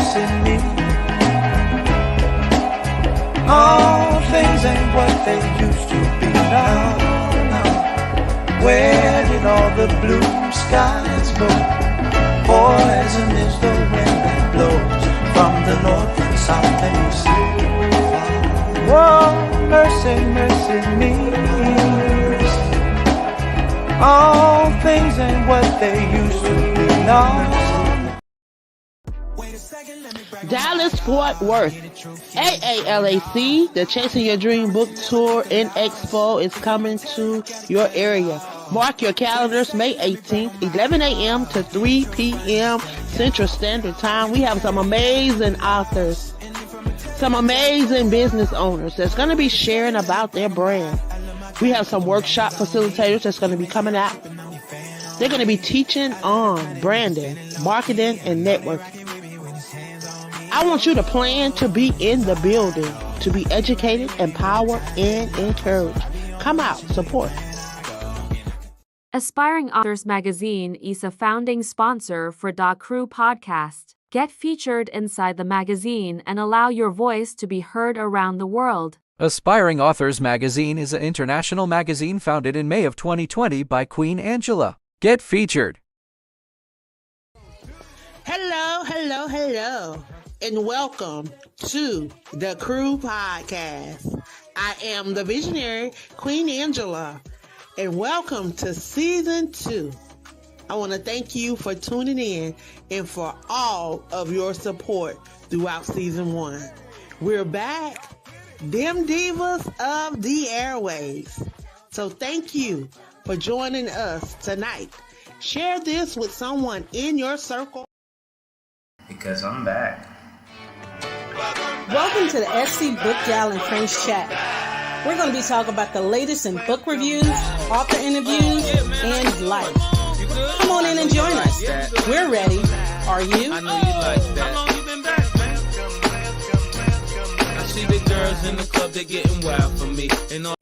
mercy me. All things ain't what they used to be now. Where did all the blue skies go? Poison is the wind that blows from the north and south and east. Oh, mercy, mercy me. All things ain't what they used to be now. Dallas Fort Worth, AALAC, the Chasing Your Dream Book Tour and Expo is coming to your area. Mark your calendars, May 18th, 11 a.m. to 3 p.m. Central Standard Time. We have some amazing authors, some amazing business owners that's going to be sharing about their brand. We have some workshop facilitators that's going to be coming out. They're going to be teaching on branding, marketing, and networking. I want you to plan to be in the building, to be educated, empowered, and encouraged. Come out, support. Aspiring Authors Magazine is a founding sponsor for Da Crew podcast. Get featured inside the magazine and allow your voice to be heard around the world. Aspiring Authors Magazine is an international magazine founded in May of 2020 by Queen Angela. Get featured. Hello, hello, hello, and welcome to the Crew Podcast. I am the visionary Queen Angela, and welcome to Season 2. I want to thank you for tuning in and for all of your support throughout Season 1. We're back, them Divas of the Airwaves. So thank you for joining us tonight. Share this with someone in your circle. Because I'm back. Welcome to the SC BOOKGAL and Friends Chat. We're going to be talking about the latest in book reviews, author interviews, and life. Come on in and join us. We're ready. Are you? I know you like that. How long you been back, man? I see the girls in the club, they're getting wild for me. And all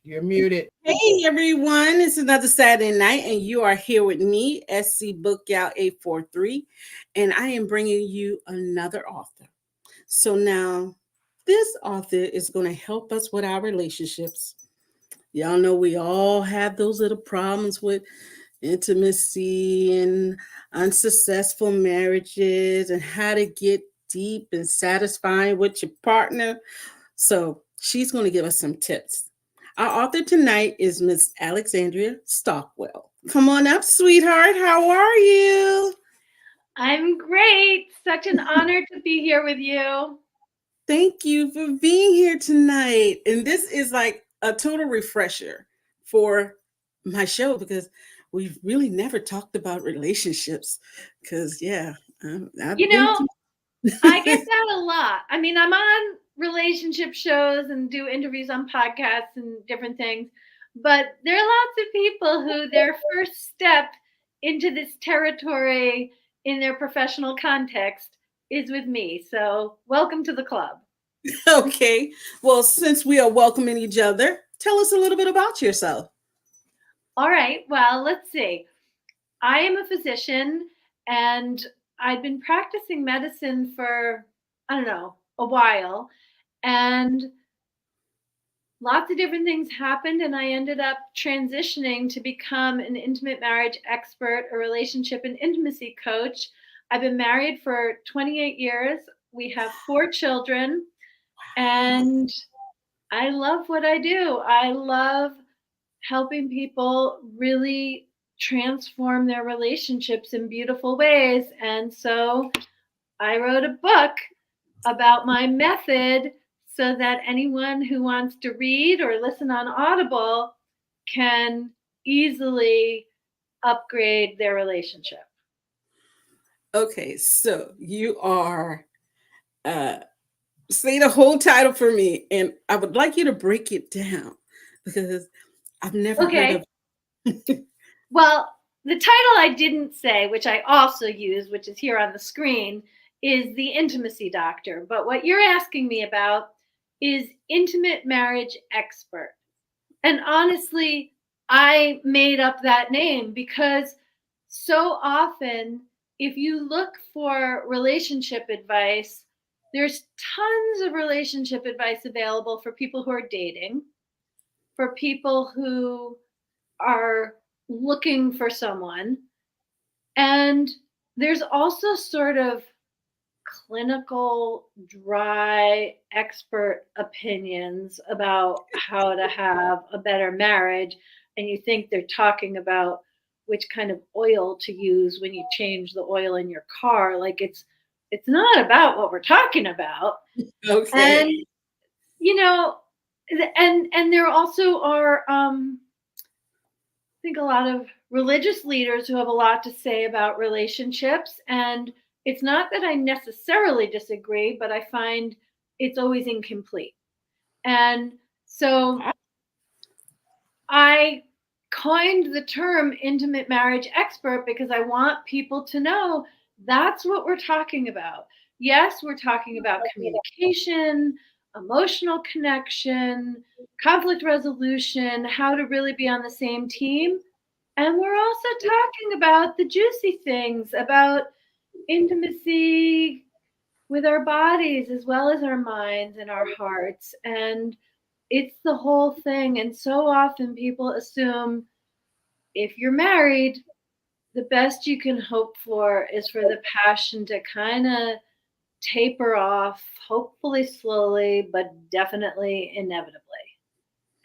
You're muted. Hey, everyone. It's another Saturday night, and you are here with me, SC BOOKGAL 843, and I am bringing you another author. So now, this author is going to help us with our relationships. Y'all know we all have those little problems with intimacy and unsuccessful marriages and how to get deep and satisfying with your partner. So she's going to give us some tips. Our author tonight is Miss Alexandria Stockwell. Come on up, sweetheart. How are you? I'm great. Such an honor to be here with you. Thank you for being here tonight. And this is like a total refresher for my show because we've really never talked about relationships. Because, I get that a lot. I mean, I'm on relationship shows and do interviews on podcasts and different things, but there are lots of people who their first step into this territory in their professional context is with me. So welcome to the club. Okay. Well, since we are welcoming each other, tell us a little bit about yourself. All right. Well, let's see. I am a physician and I've been practicing medicine for, a while. And lots of different things happened, and I ended up transitioning to become an intimate marriage expert, a relationship and intimacy coach. I've been married for 28 years. We have 4 children, and I love what I do. I love helping people really transform their relationships in beautiful ways. And so I wrote a book about my method so that anyone who wants to read or listen on Audible can easily upgrade their relationship. Okay, so you are say the whole title for me, and I would like you to break it down because I've never heard Okay. of. Well, the title I didn't say, which I also use, which is here on the screen, is The Intimacy Doctor. But what you're asking me about is Intimate Marriage Expert. And honestly, I made up that name because so often, if you look for relationship advice, there's tons of relationship advice available for people who are dating, for people who are looking for someone. And there's also sort of clinical, dry, expert opinions about how to have a better marriage. And you think they're talking about which kind of oil to use when you change the oil in your car. Like it's not about what we're talking about. Okay. And you know, and there also are I think a lot of religious leaders who have a lot to say about relationships. And it's not that I necessarily disagree, but I find it's always incomplete. And so I coined the term intimate marriage expert because I want people to know that's what we're talking about. Yes, we're talking about communication, emotional connection, conflict resolution, how to really be on the same team. And we're also talking about the juicy things about intimacy with our bodies as well as our minds and our hearts. And it's the whole thing. And so often people assume if you're married, the best you can hope for is for the passion to kind of taper off, hopefully slowly, but definitely inevitably.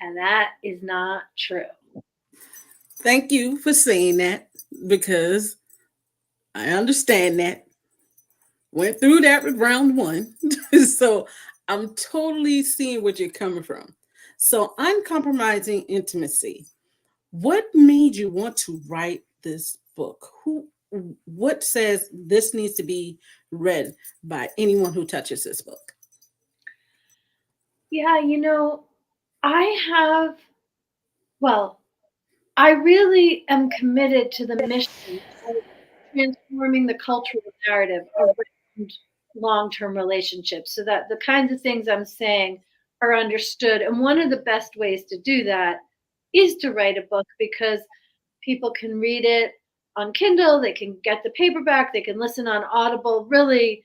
And that is not true. Thank you for saying that because I understand that. Went through that with round one. So I'm totally seeing what you're coming from. So uncompromising intimacy. What made you want to write this book? What says this needs to be read by anyone who touches this book? Yeah, I have, well, I really am committed to the mission of transforming the cultural narrative around long-term relationships so that the kinds of things I'm saying are understood. And one of the best ways to do that is to write a book because people can read it on Kindle, they can get the paperback, they can listen on Audible, really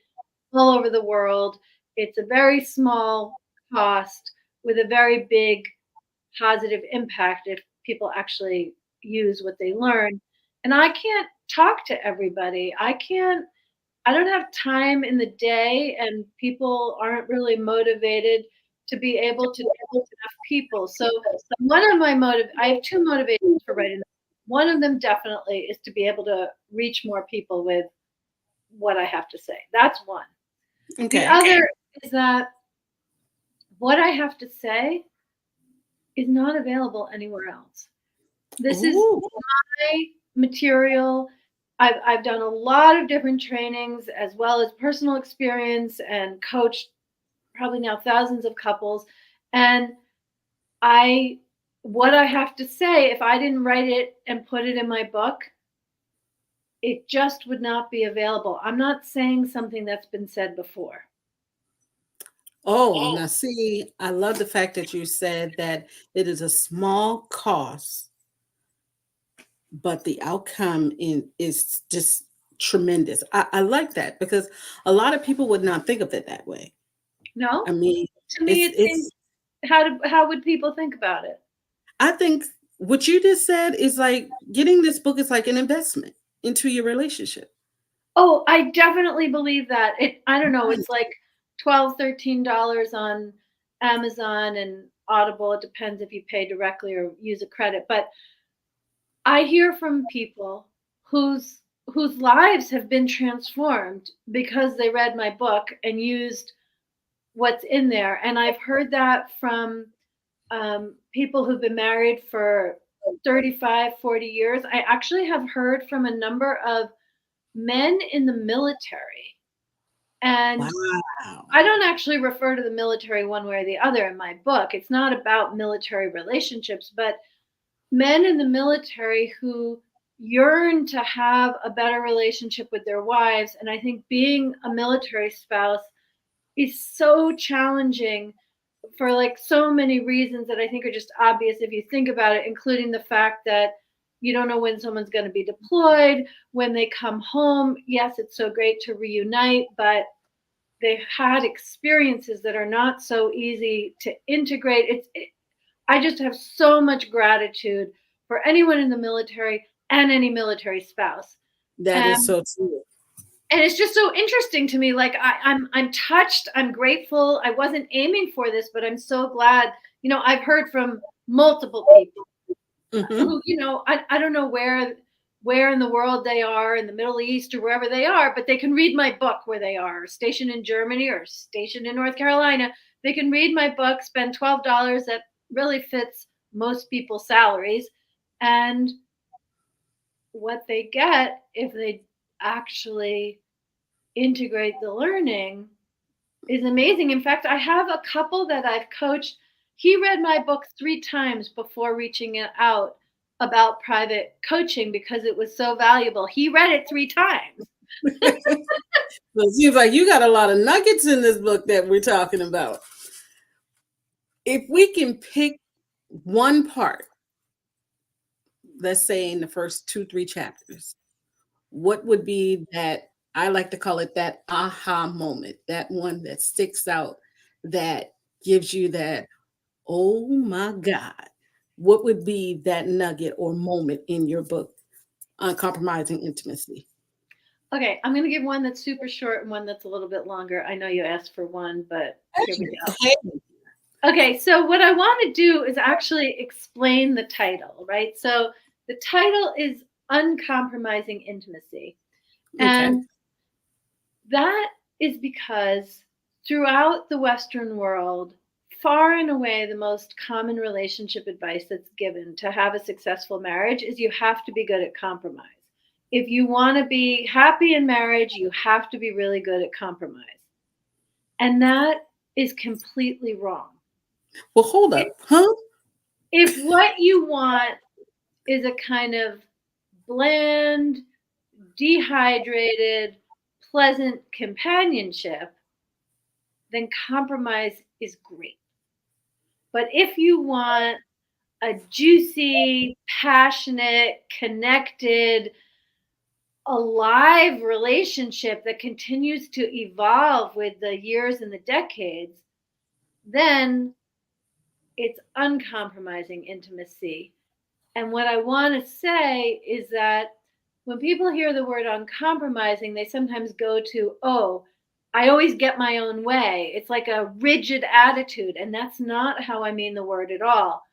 all over the world. It's a very small cost with a very big positive impact if people actually use what they learn. And I can't talk to everybody. I don't have time in the day, and people aren't really motivated to be able to talk to enough people. So one of my I have two motivations for writing. One of them definitely is to be able to reach more people with what I have to say. That's one. The Okay. other is that what I have to say is not available anywhere else. This is Ooh. my material. I've done a lot of different trainings as well as personal experience and coached probably now thousands of couples. And what I have to say, if I didn't write it and put it in my book, it just would not be available. I'm not saying something that's been said before. Oh, now see, I love the fact that you said that it is a small cost, but the outcome is just tremendous. I like that because a lot of people would not think of it that way. No? I mean, To me, it seems, how would people think about it? I think what you just said is like getting this book is like an investment into your relationship. Oh, I definitely believe that. I don't know, it's like $12, $13 on Amazon and Audible. It depends if you pay directly or use a credit. But I hear from people whose lives have been transformed because they read my book and used what's in there. And I've heard that from people who've been married for 35, 40 years. I actually have heard from a number of men in the military. And Wow. I don't actually refer to the military one way or the other in my book. It's not about military relationships, but men in the military who yearn to have a better relationship with their wives. And I think being a military spouse is so challenging for like so many reasons that I think are just obvious if you think about it, including the fact that you don't know when someone's going to be deployed, when they come home. Yes, it's so great to reunite, but they've had experiences that are not so easy to integrate. I just have so much gratitude for anyone in the military and any military spouse. That is so true. And it's just so interesting to me. Like I'm touched. I'm grateful. I wasn't aiming for this, but I'm so glad. You know, I've heard from multiple people who, you know, I don't know where in the world they are, in the Middle East or wherever they are, but they can read my book where they are, stationed in Germany or stationed in North Carolina. They can read my book, spend $12 that really fits most people's salaries, and what they get if they actually integrate the learning is amazing. In fact, I have a couple that I've coached. He read my book 3 times before reaching out about private coaching because it was so valuable. He read it 3 times. So it seems like you got a lot of nuggets in this book that we're talking about. If we can pick one part, let's say in the first 2-3 chapters, what would be that, I like to call it that aha moment, that one that sticks out, that gives you that, oh my God, what would be that nugget or moment in your book, Uncompromising Intimacy? Okay, I'm going to give one that's super short and one that's a little bit longer. I know you asked for one, but here we go. Okay, so what I want to do is actually explain the title, right? So the title is Uncompromising Intimacy. And that is because throughout the Western world, far and away, the most common relationship advice that's given to have a successful marriage is you have to be good at compromise. If you want to be happy in marriage, you have to be really good at compromise. And that is completely wrong. Well, hold up, huh? If what you want is a kind of bland, dehydrated, pleasant companionship, then compromise is great. But if you want a juicy, passionate, connected, alive relationship that continues to evolve with the years and the decades, then it's uncompromising intimacy. And what I want to say is that when people hear the word uncompromising, they sometimes go to, oh, I always get my own way. It's like a rigid attitude. And that's not how I mean the word at all.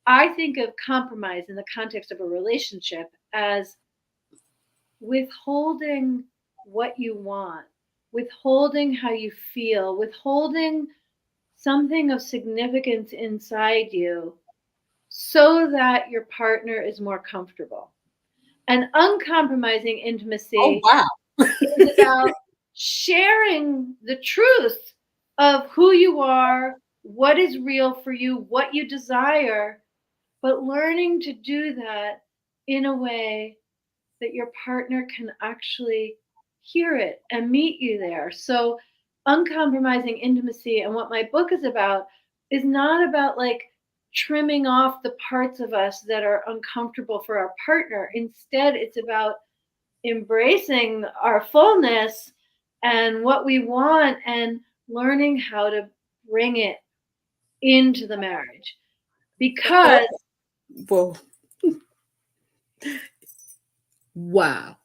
I think of compromise in the context of a relationship as withholding what you want, withholding how you feel, withholding something of significance inside you so that your partner is more comfortable. And uncompromising intimacy is about sharing the truth of who you are, what is real for you, what you desire, but learning to do that in a way that your partner can actually hear it and meet you there. So uncompromising intimacy and what my book is about is not about like trimming off the parts of us that are uncomfortable for our partner. Instead, it's about embracing our fullness and what we want and learning how to bring it into the marriage. Because wow.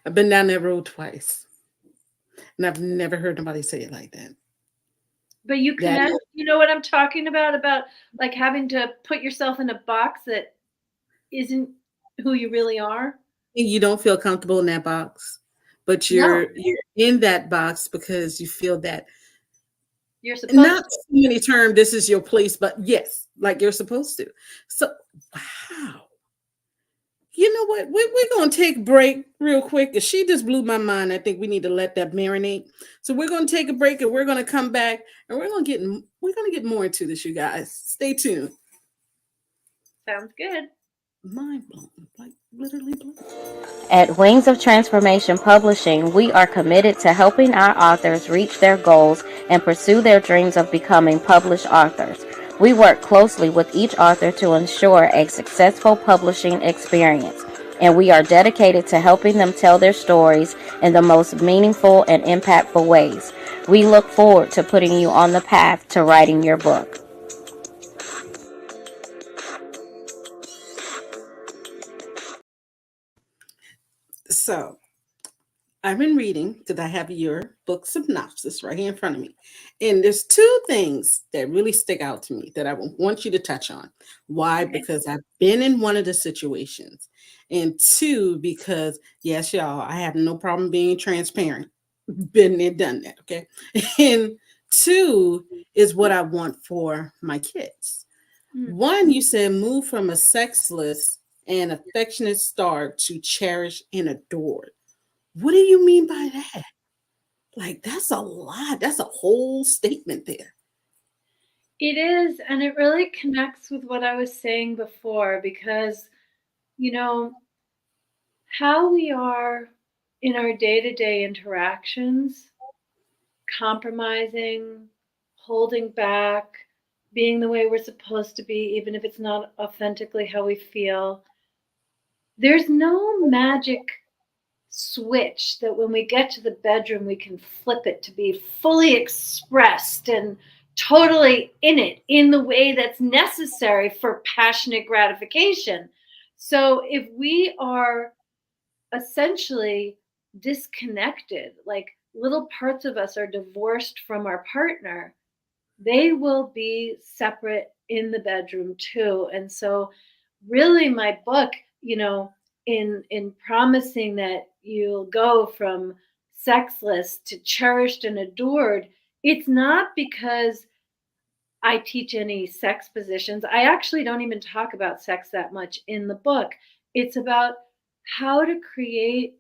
I've been down that road twice, and I've never heard nobody say it like that. But you connect, you know what I'm talking about like having to put yourself in a box that isn't who you really are. You don't feel comfortable in that box but No, you're in that box because you feel that you're supposed not to. so many term this is your place, but yes, like you're supposed to. So wow. You know what? We're going to take a break real quick. She just blew my mind. I think we need to let that marinate. So we're going to take a break and we're going to come back and we're going to get more into this, you guys. Stay tuned. Sounds good. Mind blown, like literally blown. At Wings of Transformation Publishing, we are committed to helping our authors reach their goals and pursue their dreams of becoming published authors. We work closely with each author to ensure a successful publishing experience, and we are dedicated to helping them tell their stories in the most meaningful and impactful ways. We look forward to putting you on the path to writing your book. So I've been reading because I have your book synopsis right here in front of me. And there's two things that really stick out to me that I want you to touch on. Why? Okay. Because I've been in one of the situations. And two, because yes, y'all, I have no problem being transparent. Been there, done that. Okay. And two is what I want for my kids. One, you said move from a sexless and affectionate star to cherish and adored. What do you mean by that? Like, that's a lot. That's a whole statement there. It is, and it really connects with what I was saying before because, you know, how we are in our day-to-day interactions, compromising, holding back, being the way we're supposed to be, even if it's not authentically how we feel. There's no magic switch that when we get to the bedroom, we can flip it to be fully expressed and totally in it in the way that's necessary for passionate gratification. So if we are essentially disconnected, like little parts of us are divorced from our partner, they will be separate in the bedroom too. And so really my book, you know, in promising that you'll go from sexless to cherished and adored, it's not because I teach any sex positions. I actually don't even talk about sex that much in the book. It's about how to create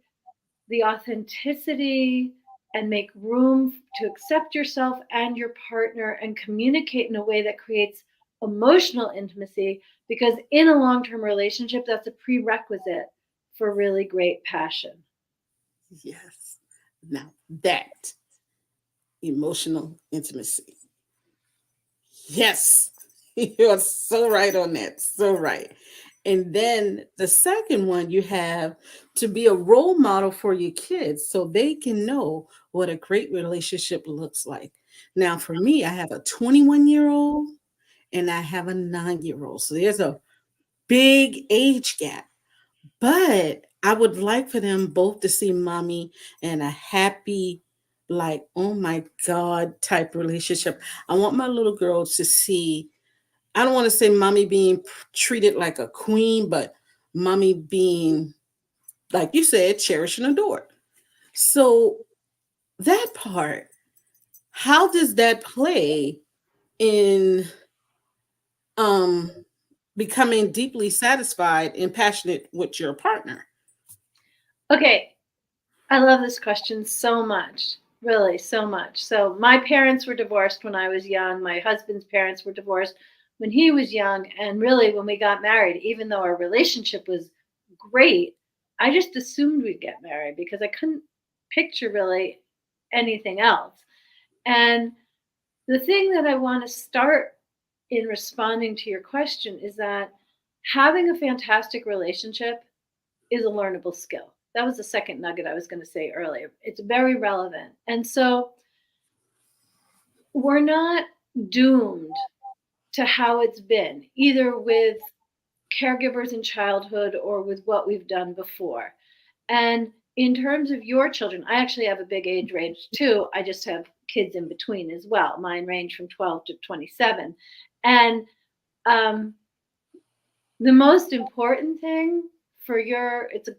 the authenticity and make room to accept yourself and your partner and communicate in a way that creates emotional intimacy, because in a long-term relationship that's a prerequisite for really great passion. Yes. Now, that emotional intimacy. Yes. You're so right on that. So right. And then the second one, you have to be a role model for your kids so they can know what a great relationship looks like. Now, for me, I have a 21-year-old and I have a 9-year-old. So there's a big age gap. But I would like for them both to see mommy in a happy, like, oh my God type relationship. I want my little girls to see, I don't want to say mommy being treated like a queen, but mommy being, like you said, cherished and adored. So that part, how does that play in um becoming deeply satisfied and passionate with your partner? Okay, I love this question so much, really so much. So my parents were divorced when I was young. My husband's parents were divorced when he was young. And really, when we got married, even though our relationship was great, I just assumed we'd get married because I couldn't picture really anything else. And the thing that I want to start in responding to your question is that having a fantastic relationship is a learnable skill. That was the second nugget I was going to say earlier. It's very relevant. And so we're not doomed to how it's been, either with caregivers in childhood or with what we've done before. And in terms of your children, I actually have a big age range too. I just have kids in between as well. Mine range from 12 to 27. And the most important thing for it's a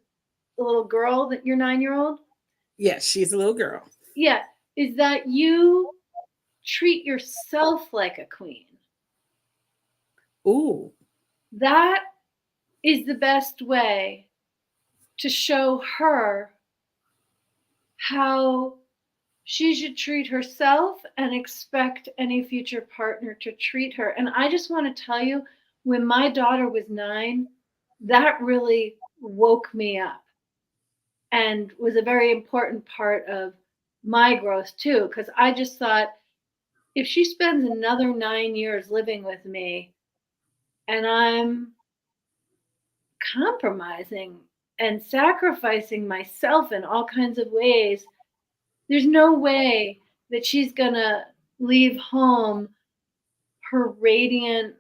little girl, that your 9-year-old, Yes, she's a little girl. Yeah, is that you treat yourself like a queen. Ooh. That is the best way to show her how she should treat herself and expect any future partner to treat her. And I just want to tell you, when my daughter was 9, that really woke me up and was a very important part of my growth too. Because I just thought, if she spends another 9 years living with me and I'm compromising and sacrificing myself in all kinds of ways, there's no way that she's gonna leave home her radiant,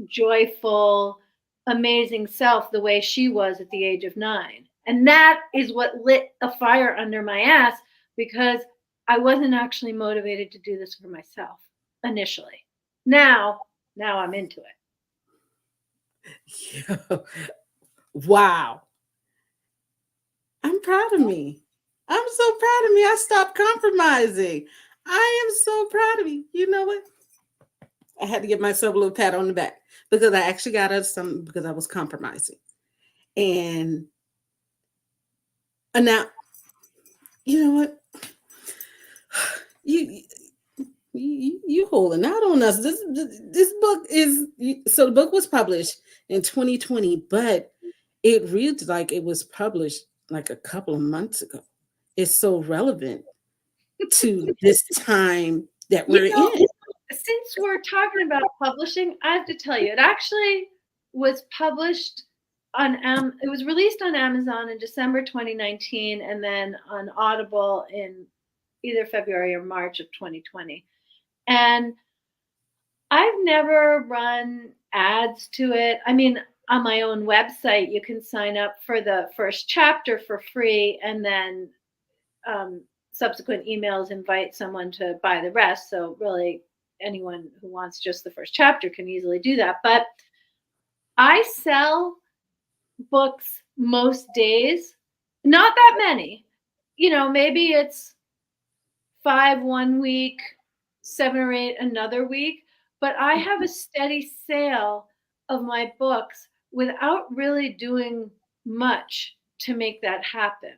joyful, amazing self the way she was at the age of 9. And that is what lit a fire under my ass, because I wasn't actually motivated to do this for myself initially. Now I'm into it. Wow. I'm proud of me. I'm so proud of me. I stopped compromising. I am so proud of me. You know what? I had to give myself a little pat on the back because I actually got out of something because I was compromising. And now, you know what? You holding out on us. This book is, so the book was published in 2020, but it reads like it was published like a couple of months ago. It's so relevant to this time that we're in. Since we're talking about publishing, I have to tell you, it actually was published on it was released on Amazon in December 2019, and then on Audible in either February or March of 2020. And I've never run ads to it. I mean, on my own website, you can sign up for the first chapter for free, and then subsequent emails invite someone to buy the rest. So really, anyone who wants just the first chapter can easily do that. But I sell books most days, not that many. You know, maybe it's 5 one week, 7 or 8 another week, but I have a steady sale of my books without really doing much to make that happen.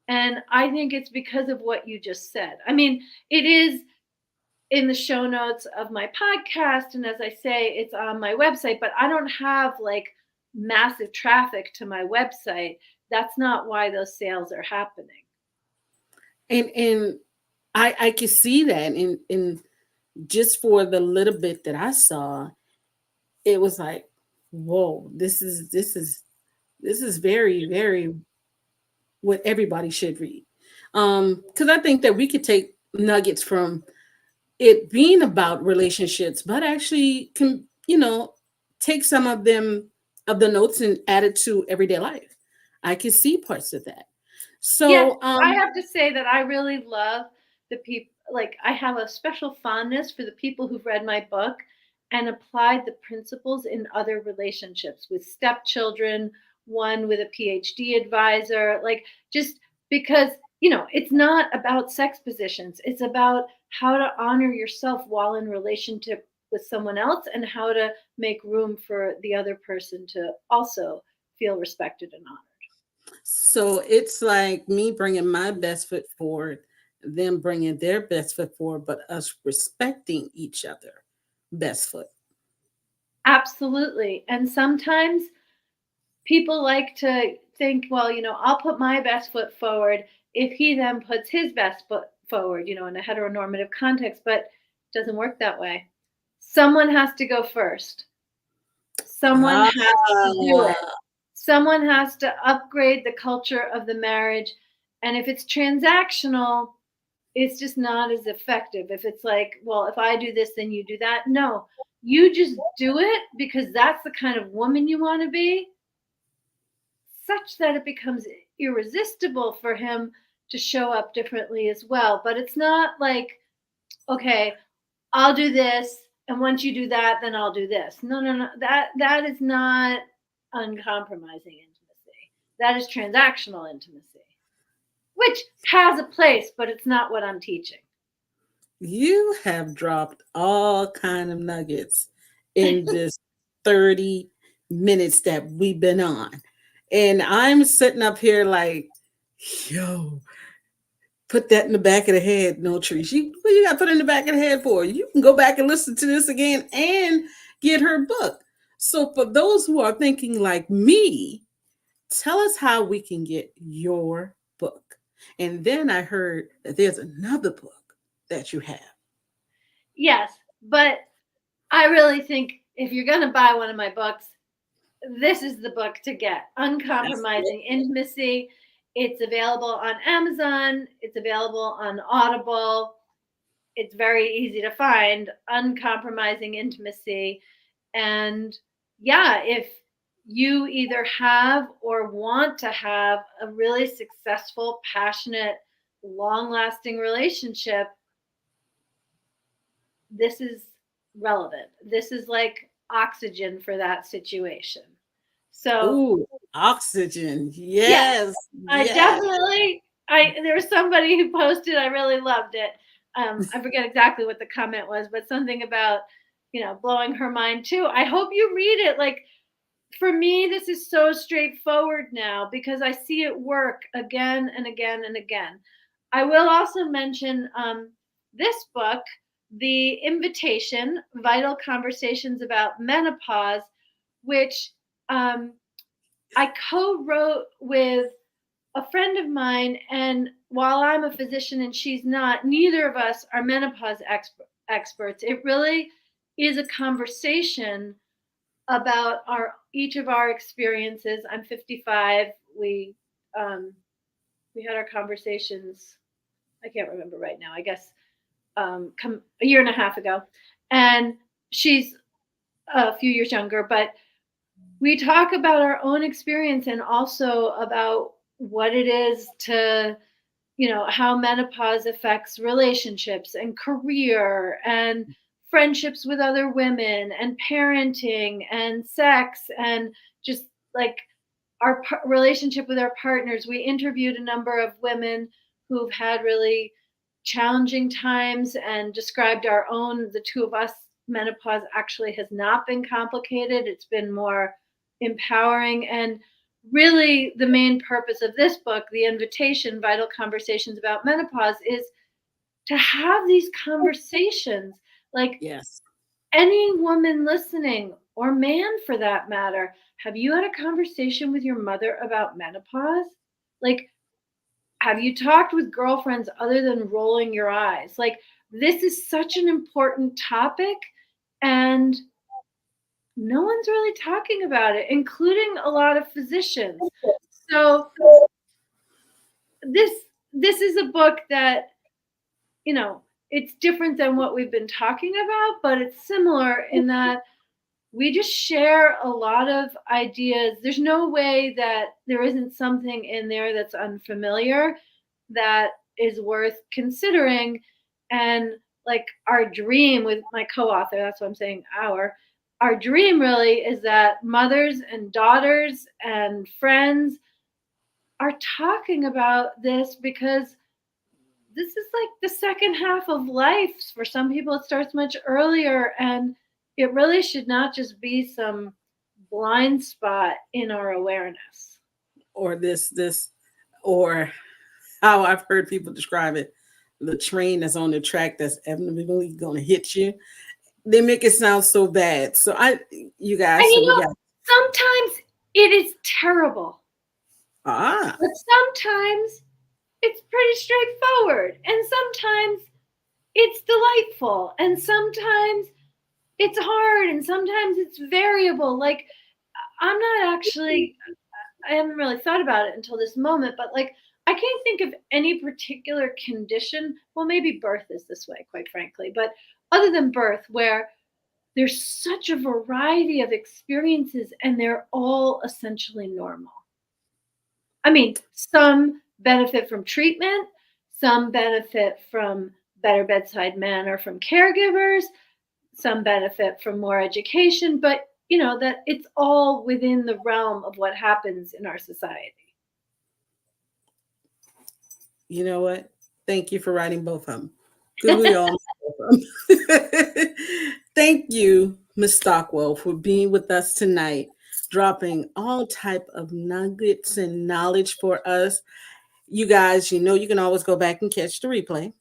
And I think it's because of what you just said. I mean, it is in the show notes of my podcast, and as I say, it's on my website, but I don't have like massive traffic to my website. That's not why those sales are happening. And I can see that in just for the little bit that I saw, it was like, whoa, this is very, very what everybody should read. Because I think that we could take nuggets from it being about relationships, but actually can, take some of them, of the notes, and add it to everyday life. I can see parts of that. So yes, I have to say that I really love the people. Like, I have a special fondness for the people who've read my book and applied the principles in other relationships with stepchildren, one with a PhD advisor, like, just because, it's not about sex positions. It's about how to honor yourself while in relationship with someone else, and how to make room for the other person to also feel respected and honored. So it's like me bringing my best foot forward, them bringing their best foot forward, but us respecting each other best foot. Absolutely. And sometimes people like to think, well, I'll put my best foot forward if he then puts his best foot forward, in a heteronormative context, but it doesn't work that way. Someone has to go first. Someone has to do it. Someone has to upgrade the culture of the marriage. And if it's transactional, it's just not as effective. If it's like, well, if I do this, then you do that. No, you just do it because that's the kind of woman you want to be, such that it becomes irresistible for him to show up differently as well. But it's not like, okay, I'll do this, and once you do that, then I'll do this. No. That is not uncompromising intimacy. That is transactional intimacy. which has a place, but it's not what I'm teaching. You have dropped all kind of nuggets in this 30 minutes that we've been on. And I'm sitting up here like, yo, put that in the back of the head. No, Trish, what you got to put in the back of the head for? You can go back and listen to this again and get her book. So for those who are thinking like me, tell us how we can get your book. And then I heard that there's another book that you have. Yes, but I really think if you're going to buy one of my books, this is the book to get. Uncompromising Intimacy. It's available on Amazon. It's available on Audible. It's very easy to find. Uncompromising Intimacy. And yeah, if you either have or want to have a really successful, passionate, long-lasting relationship, this is relevant. This is like oxygen for that situation. So, ooh, oxygen. Yes. I definitely, there was somebody who posted, I really loved it. I forget exactly what the comment was, but something about, blowing her mind too. I hope you read it. Like, for me, this is so straightforward now because I see it work again and again and again. I will also mention this book, The Invitation, Vital Conversations About Menopause, which I co-wrote with a friend of mine. And while I'm a physician and she's not, neither of us are menopause experts. It really is a conversation about each of our experiences. I'm 55. We had our conversations, I can't remember right now, I guess a year and a half ago. And she's a few years younger, but we talk about our own experience and also about what it is to, how menopause affects relationships and career and friendships with other women and parenting and sex and just like our relationship with our partners. We interviewed a number of women who've had really challenging times and described the two of us, menopause actually has not been complicated. It's been more empowering. And really the main purpose of this book, The Invitation, Vital Conversations About Menopause, is to have these conversations. Like, yes, any woman listening, or man for that matter, have you had a conversation with your mother about menopause? Like, have you talked with girlfriends other than rolling your eyes? Like, this is such an important topic, and no one's really talking about it, including a lot of physicians. So this is a book that, it's different than what we've been talking about, but it's similar in that we just share a lot of ideas. There's no way that there isn't something in there that's unfamiliar that is worth considering. And like our dream with my co-author, that's what I'm saying, our dream really is that mothers and daughters and friends are talking about this, because this is like the second half of life. For some people, it starts much earlier, and it really should not just be some blind spot in our awareness. Or or how I've heard people describe it, the train that's on the track that's inevitably going to hit you. They make it sound so bad. So you guys. Sometimes it is terrible. But sometimes it's pretty straightforward, and sometimes it's delightful, and sometimes it's hard, and sometimes it's variable. Like, I haven't really thought about it until this moment, but like, I can't think of any particular condition. Well, maybe birth is this way, quite frankly, but other than birth, where there's such a variety of experiences and they're all essentially normal. I mean, some benefit from treatment, some benefit from better bedside manner from caregivers, some benefit from more education, but that it's all within the realm of what happens in our society. You know what? Thank you for writing both of them. Because we all know both of them. Thank you, Ms. Stockwell, for being with us tonight, dropping all type of nuggets and knowledge for us. You guys, you know you can always go back and catch the replay.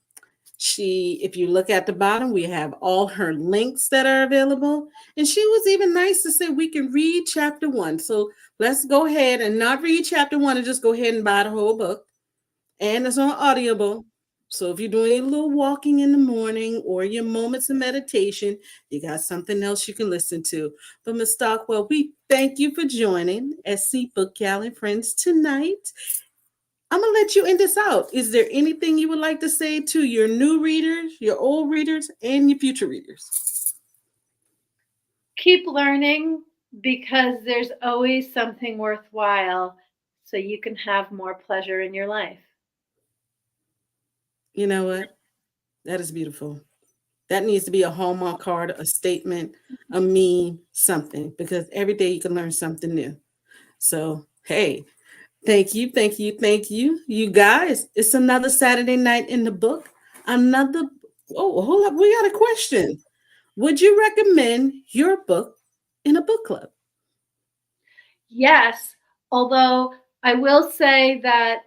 If you look at the bottom, we have all her links that are available. And she was even nice to say we can read chapter 1. So let's go ahead and not read chapter 1 and just go ahead and buy the whole book. And it's on Audible. So if you're doing a little walking in the morning or your moments of meditation, you got something else you can listen to. But Ms. Stockwell, we thank you for joining SC BOOKGAL and Friends tonight. I'm going to let you end this out. Is there anything you would like to say to your new readers, your old readers, and your future readers? Keep learning, because there's always something worthwhile, so you can have more pleasure in your life. You know what? That is beautiful. That needs to be a Hallmark card, a statement, a meme, something, because every day you can learn something new. So, hey, thank you, thank you, thank you. You guys, it's another Saturday night in the book. Hold up, we got a question. Would you recommend your book in a book club? Yes, although I will say that,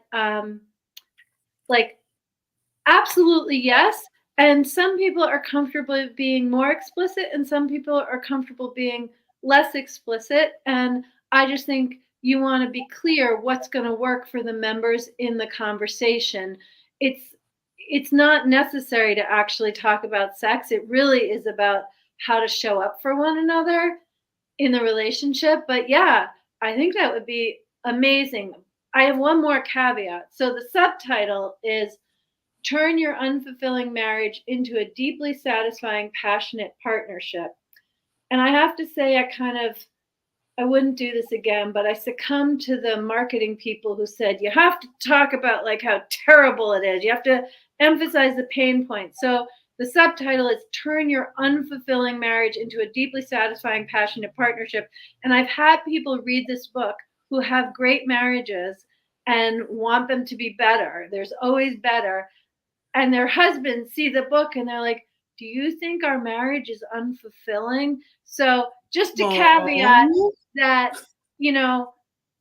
absolutely yes. And some people are comfortable being more explicit, and some people are comfortable being less explicit. And I just think you want to be clear what's going to work for the members in the conversation. It's not necessary to actually talk about sex. It really is about how to show up for one another in the relationship. But yeah, I think that would be amazing. I have one more caveat. So the subtitle is Turn Your Unfulfilling Marriage into a Deeply Satisfying, Passionate Partnership. And I have to say, I wouldn't do this again, but I succumbed to the marketing people who said, you have to talk about like how terrible it is. You have to emphasize the pain point. So the subtitle is Turn Your Unfulfilling Marriage into a Deeply Satisfying, Passionate Partnership. And I've had people read this book who have great marriages and want them to be better. There's always better. And their husbands see the book and they're like, do you think our marriage is unfulfilling? So just a caveat that,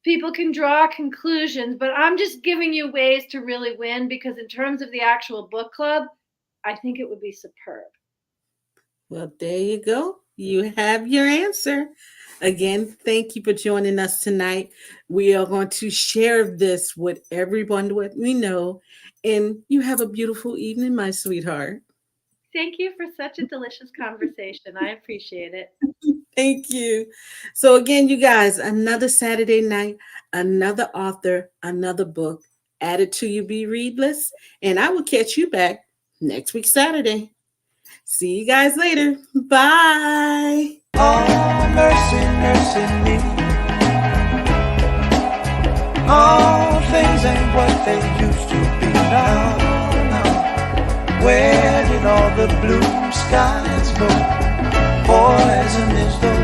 people can draw conclusions, but I'm just giving you ways to really win, because in terms of the actual book club, I think it would be superb. Well, there you go. You have your answer. Again, thank you for joining us tonight. We are going to share this with everyone that we know. And you have a beautiful evening, my sweetheart. Thank you for such a delicious conversation. I appreciate it. Thank you. So again, you guys, another Saturday night, another author, another book added to your Be Read list. And I will catch you back next week, Saturday. See you guys later. Bye. Oh, mercy, mercy me. All things ain't what they used to be now. Where did all the blue skies go? Poison is the